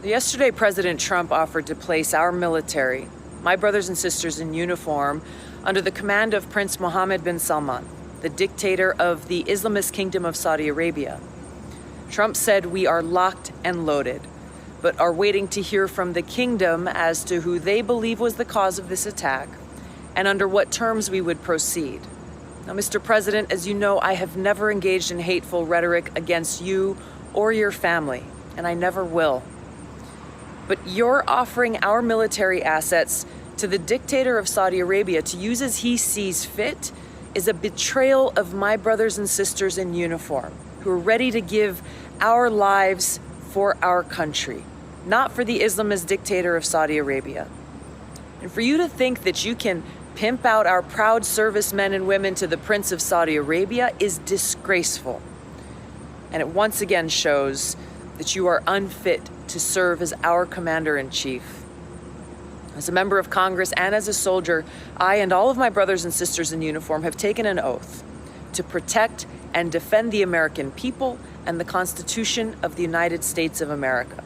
Yesterday, President Trump offered to place our military, my brothers and sisters in uniform, under the command of Prince Mohammed bin Salman, the dictator of the Islamist Kingdom of Saudi Arabia. Trump said we are locked and loaded, but are waiting to hear from the kingdom as to who they believe was the cause of this attack and under what terms we would proceed. Now, Mr. President, as you know, I have never engaged in hateful rhetoric against you or your family, and I never will. But you're offering our military assets to the dictator of Saudi Arabia to use as he sees fit is a betrayal of my brothers and sisters in uniform who are ready to give our lives for our country, not for the Islamist dictator of Saudi Arabia. And for you to think that you can pimp out our proud servicemen and women to the Prince of Saudi Arabia is disgraceful. And it once again shows that you are unfit to serve as our commander-in-chief. As a member of Congress and as a soldier, I and all of my brothers and sisters in uniform have taken an oath to protect and defend the American people and the Constitution of the United States of America.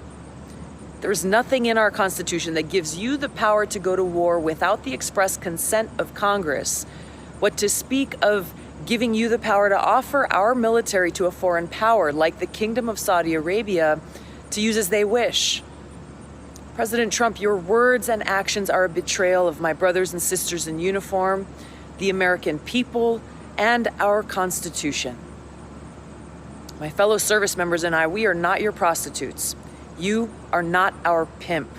There is nothing in our Constitution that gives you the power to go to war without the express consent of Congress. What to speak of giving you the power to offer our military to a foreign power like the Kingdom of Saudi Arabia to use as they wish. President Trump, your words and actions are a betrayal of my brothers and sisters in uniform, the American people, and our Constitution. My fellow service members and I, we are not your prostitutes. You are not our pimp.